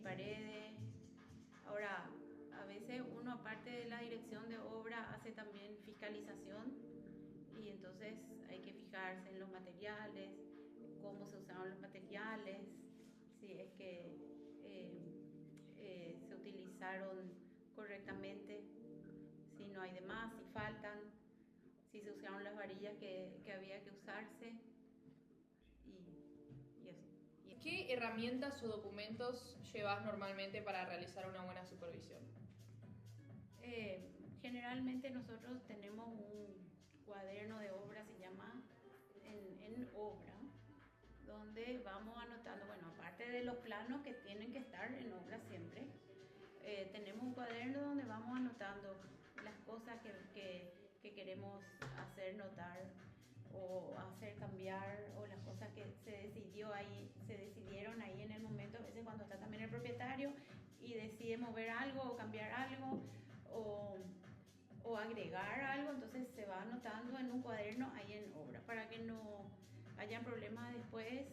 paredes. Ahora, a veces uno aparte de la dirección de obra hace también fiscalización y entonces hay que fijarse en los materiales, cómo se usaron los materiales, si es que se utilizaron correctamente, si no hay de más, si faltan, si se usaron las varillas que había que usarse y, y eso. ¿Qué herramientas o documentos llevas normalmente para realizar una buena supervisión? Generalmente nosotros tenemos un cuaderno de obra, se llama en obra, donde vamos anotando, bueno, aparte de los planos que tienen que estar en obra siempre, tenemos un cuaderno donde vamos anotando las cosas que queremos hacer notar o hacer cambiar, o las cosas que se decidieron ahí en el momento, a veces cuando está también el propietario y decide mover algo o cambiar algo o agregar algo, entonces se va anotando en un cuaderno ahí en obra para que no hayan problemas después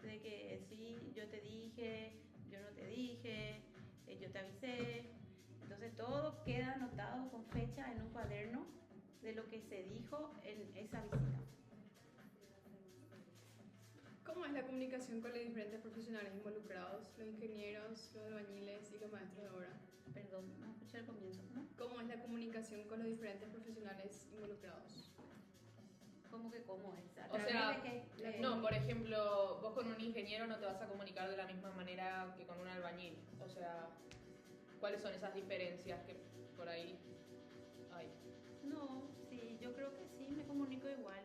de que sí, yo te dije, yo no te dije, yo te avisé. Entonces todo queda anotado con fecha en un cuaderno de lo que se dijo en esa visita. ¿Cómo es la comunicación con los diferentes profesionales involucrados, los ingenieros, los albañiles y los maestros de obra? Perdón, no escuché el comienzo, ¿no? ¿Cómo es la comunicación con los diferentes profesionales involucrados? ¿Cómo que cómo es? O sea, ¿De qué? no, por ejemplo, vos con un ingeniero no te vas a comunicar de la misma manera que con un albañil. O sea, ¿cuáles son esas diferencias que por ahí hay? No, sí, yo creo que sí, me comunico igual.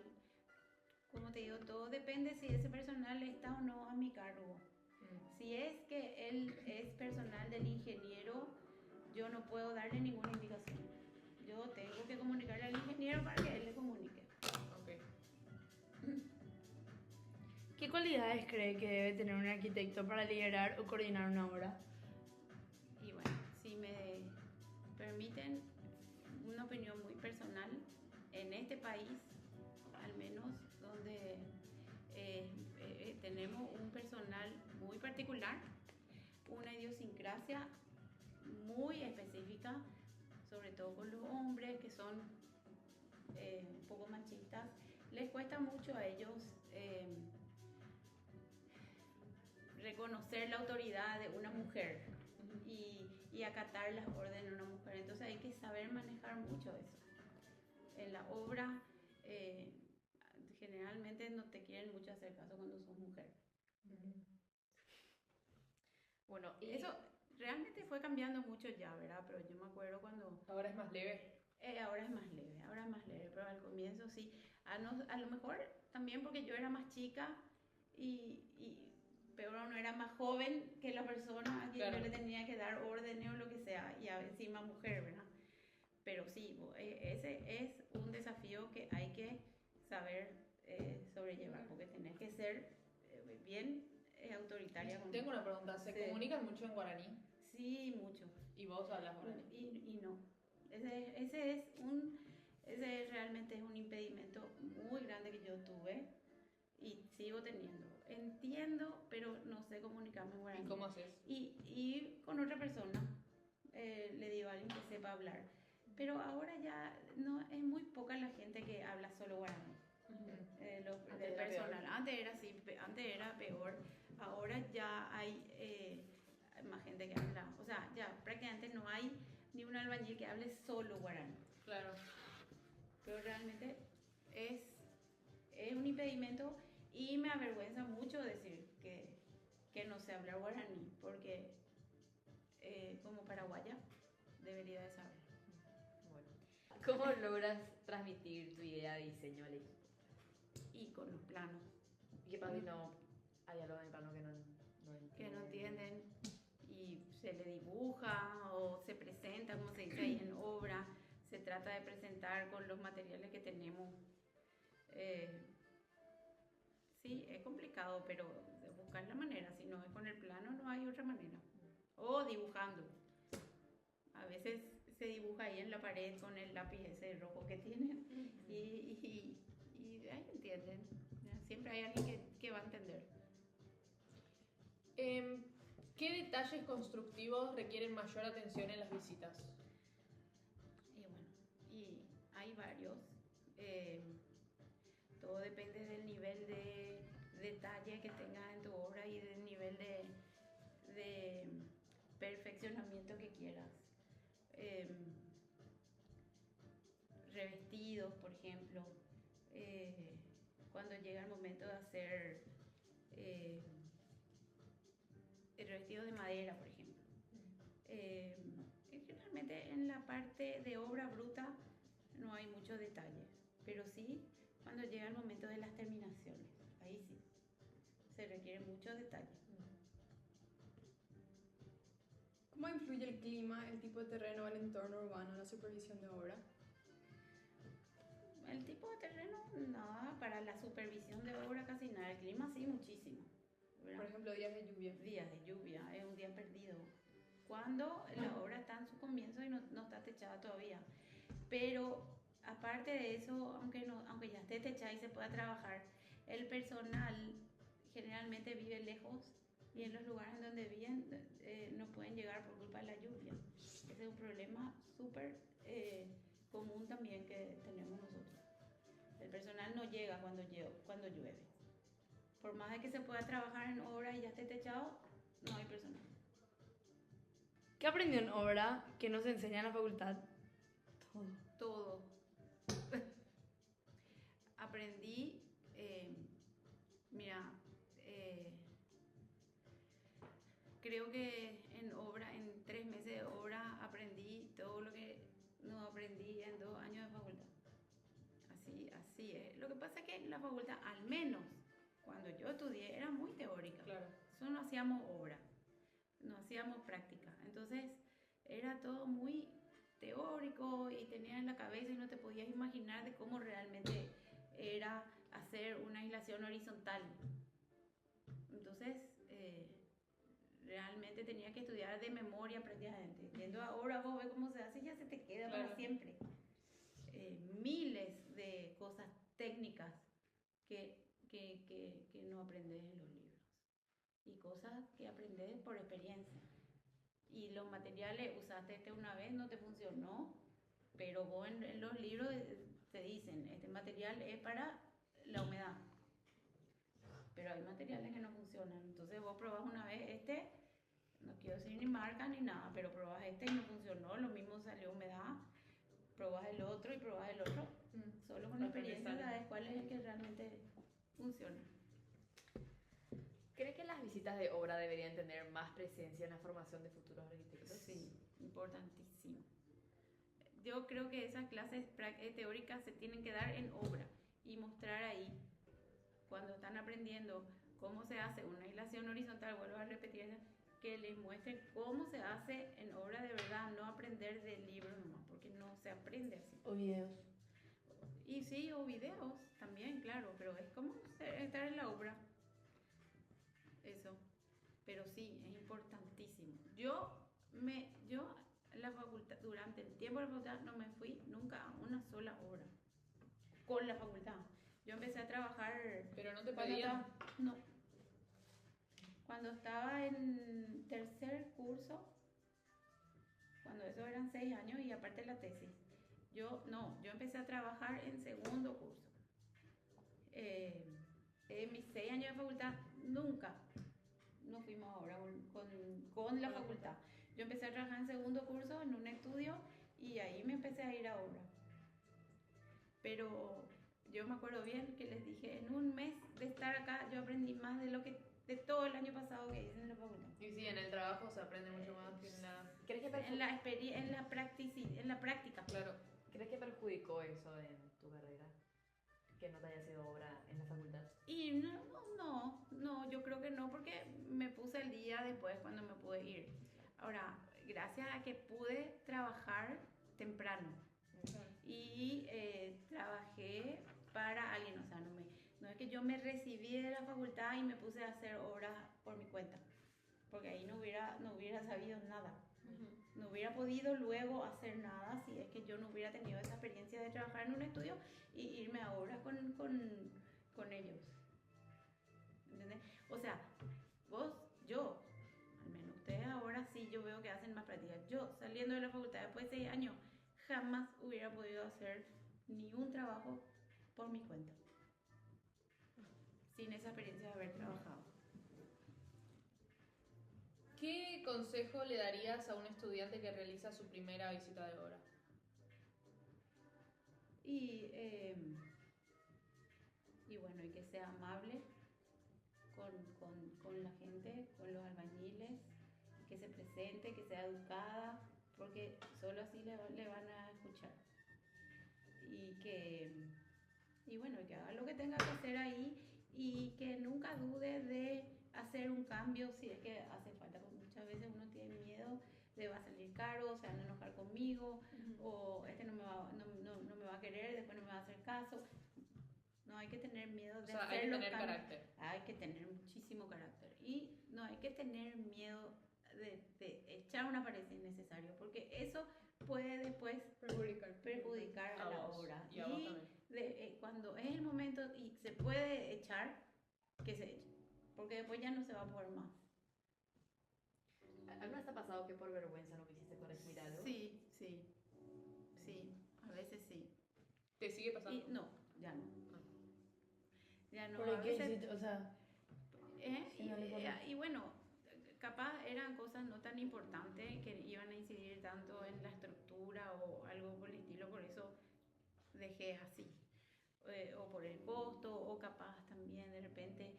Como te digo, todo depende si ese personal está o no a mi cargo. Si es que él es personal del ingeniero, yo no puedo darle ninguna indicación. Yo tengo que comunicarle al ingeniero para que él le comunique. Ok. ¿Qué cualidades cree que debe tener un arquitecto para liderar o coordinar una obra? Y bueno, si me permiten una opinión muy personal, en este país, al menos donde tenemos un personal muy particular, una idiosincrasia muy específica, sobre todo con los hombres que son un poco machistas, les cuesta mucho a ellos reconocer la autoridad de una mujer y acatar las órdenes de una mujer. Entonces hay que saber manejar mucho eso. En la obra generalmente no te quieren mucho hacer caso cuando sos mujer. Bueno, y Eso realmente fue cambiando mucho ya, ¿verdad? Pero yo me acuerdo cuando... Ahora es más leve. ahora es más leve, pero al comienzo sí. A lo mejor también porque yo era más chica y peor aún era más joven que la persona a quien Claro. yo le tenía que dar órdenes o lo que sea, y encima mujer, ¿verdad? Pero sí, ese es un desafío que hay que saber sobrellevar, porque tenés que ser bien autoritaria. Tengo una pregunta, ¿se Sí. comunican mucho en guaraní? Sí, mucho. ¿Y vos hablas guaraní? Y no. Ese realmente es un impedimento muy grande que yo tuve y sigo teniendo. Entiendo, pero no sé comunicarme en guaraní. ¿Y cómo haces? Y con otra persona le digo a alguien que sepa hablar. Pero ahora ya no es muy poca la gente que habla solo guaraní. Del personal. Antes era peor. Ahora ya hay más gente que habla. O sea, ya prácticamente no hay ni un albañil que hable solo guaraní. Claro. Pero realmente es un impedimento y me avergüenza mucho decir que no sé hablar guaraní, porque como paraguaya debería de saber. bueno, ¿cómo logras transmitir tu idea de diseño al equipo? Y con los planos. ¿Y qué pasa si no hay algo en el plano que no Que no entienden y se le dibuja o se presenta, como se dice ahí en obra, se trata de presentar con los materiales que tenemos. Sí, es complicado, pero de buscar la manera, si no es con el plano no hay otra manera. O dibujando. A veces se dibuja ahí en la pared con el lápiz ese rojo que tienen y ahí entienden. Siempre hay alguien que va a entender. ¿Qué detalles constructivos requieren mayor atención en las visitas? Y bueno, y hay varios. Todo depende del nivel de detalle que tengas en tu obra y del nivel de perfeccionamiento que quieras. Revestidos, por ejemplo, cuando llega el momento de hacer revestidos de madera, por ejemplo. Generalmente en la parte de obra bruta no hay mucho detalle, pero sí cuando llega el momento de las terminaciones, ahí sí se requiere mucho detalle. ¿Cómo influye el clima, el tipo de terreno, el entorno urbano en la supervisión de obra? El tipo de terreno, nada, para la supervisión de obra casi nada, el clima sí muchísimo, ¿verdad? Por ejemplo, días de lluvia. Días de lluvia, es un día perdido. Cuando la obra está en su comienzo y no está techada todavía. Pero aparte de eso, aunque ya esté techada y se pueda trabajar, el personal generalmente vive lejos y en los lugares donde viven no pueden llegar por culpa de la lluvia. Ese es un problema súper común también que tenemos nosotros. El personal no llega cuando llueve. Por más de que se pueda trabajar en obra y ya esté techado, no hay personal. ¿Qué aprendió en obra que no se enseña en la facultad? Todo. Aprendí, mira, creo que en 3 meses de obra aprendí todo lo que no aprendí en 2 años de facultad. Así es. Lo que pasa es que la facultad, al menos cuando yo estudié, era muy teórica. Claro. Eso no hacíamos obra, no hacíamos práctica. Entonces era todo muy teórico y tenías en la cabeza y no te podías imaginar de cómo realmente era hacer una aislación horizontal. Entonces realmente tenía que estudiar de memoria prácticamente. Yendo ahora vos ves cómo se hace y ya se te queda Claro. para siempre. Miles de cosas técnicas que no aprendes en los libros y cosas que aprendes por experiencia. Y los materiales, usaste este una vez, no te funcionó, pero vos en los libros te dicen, este material es para la humedad, pero hay materiales que no funcionan. Entonces vos probás una vez no quiero decir ni marca ni nada, pero probás y no funcionó, lo mismo salió humedad, probás el otro y probás el otro. Solo con experiencia sabes cuál es el que realmente funciona. ¿Cree que las visitas de obra deberían tener más presencia en la formación de futuros arquitectos? Sí, importantísimo. Yo creo que esas clases teóricas se tienen que dar en obra y mostrar ahí, cuando están aprendiendo cómo se hace una aislación horizontal, vuelvo a repetir, que les muestren cómo se hace en obra de verdad, no aprender del libro nomás, porque no se aprende así. O videos. Y sí, o videos también, claro, pero es como estar en la obra. Eso. Pero sí, es importantísimo. Yo la facultad, durante el tiempo de la facultad no me fui nunca a una sola obra con la facultad. Yo empecé a trabajar. ¿Pero no te pedían? No. Cuando estaba en tercer curso, cuando eso eran 6 años y aparte la tesis, yo empecé a trabajar en segundo curso. En mis 6 años de facultad nunca no fuimos a obra con la facultad. Yo empecé a trabajar en segundo curso en un estudio y ahí me empecé a ir a obra. Pero yo me acuerdo bien que les dije, en un mes de estar acá yo aprendí más de todo el año pasado que hice en la facultad. Y sí, en el trabajo se aprende mucho más que en la... ¿Crees que En la práctica. Claro. ¿Crees que perjudicó eso en tu carrera? Que no te haya sido obra en la facultad. Y no, yo creo que no, porque me puse al día después cuando me pude ir. Ahora, gracias a que pude trabajar temprano y trabajé para alguien, o sea, no es que yo me recibí de la facultad y me puse a hacer obras por mi cuenta, porque ahí no hubiera sabido nada. No hubiera podido luego hacer nada si es que yo no hubiera tenido esa experiencia de trabajar en un estudio y irme a obras con ellos. ¿Entendés? O sea, yo, al menos, saliendo de la facultad después de 6 años, jamás hubiera podido hacer ni un trabajo por mi cuenta, sin esa experiencia de haber trabajado. ¿Qué consejo le darías a un estudiante que realiza su primera visita de obra? Y bueno, y que sea amable con la gente, con los albañiles, que se presente, que sea educada, porque solo así le van a escuchar. Y bueno, que haga lo que tenga que hacer ahí y que nunca dude de hacer un cambio si es que hace falta, porque muchas veces uno tiene miedo de va a salir caro, se van a enojar conmigo, o este no me va a querer, después no me va a hacer caso. No hay que tener miedo de hacer hay que los tener cambios. carácter. Hay que tener muchísimo carácter. Y no hay que tener miedo de echar una pared innecesario, porque eso puede después perjudicar a la vos, obra. y a vos también. Cuando es el momento y se puede echar, que se eche, porque después ya no se va a poder más. ¿Alguna vez te ha pasado que por vergüenza no quisiste corregir algo? Sí, a veces sí. ¿Te sigue pasando? Y no, ya no. Ya no, ¿Por a qué veces, hiciste? O sea, si no le pones. y bueno, capaz eran cosas no tan importantes que iban a incidir tanto en la estructura o algo por el estilo, por eso dejé así. O por el costo, o capaz también de repente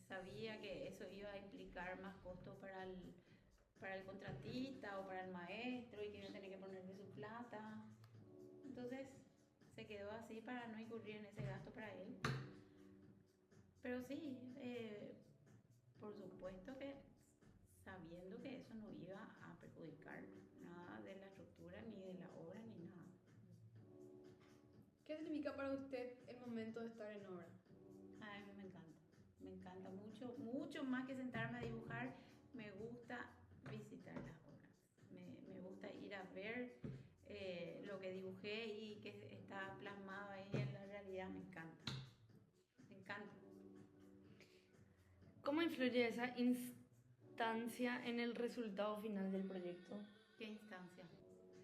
sabía que eso iba a implicar más costo para el contratista o para el maestro y que iba a tener que ponerle su plata. Entonces se quedó así para no incurrir en ese gasto para él. Pero sí, por supuesto que sabiendo que eso no iba a perjudicar nada de la estructura, ni de la obra, ni nada. ¿Qué significa para usted el momento de estar en obra? A mí me encanta mucho, mucho más que sentarme a dibujar, me gusta visitar las obras, me gusta ir a ver lo que dibujé y que está plasmado ahí en la realidad, me encanta. ¿Cómo influye esa instancia en el resultado final del proyecto? ¿Qué instancia?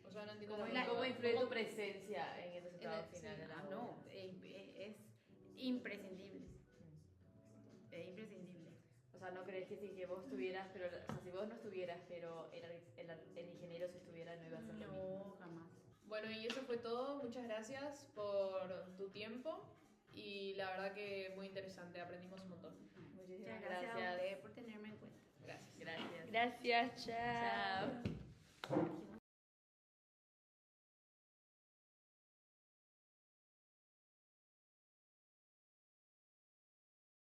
O sea, no entiendo ¿Cómo influye tu presencia en el resultado final de la obra? No, es imprescindible. Es imprescindible. O sea, ¿no crees que si vos estuvieras, pero, o sea, si vos no estuvieras, pero el ingeniero si estuviera, no iba a ser lo mismo? No, jamás. Bueno, y eso fue todo. Muchas gracias por tu tiempo y la verdad que muy interesante, aprendimos un montón. Muchísimas Muchas gracias a gracias. ustedes por tenerme en cuenta. Gracias. Gracias. Gracias, chao. Chao.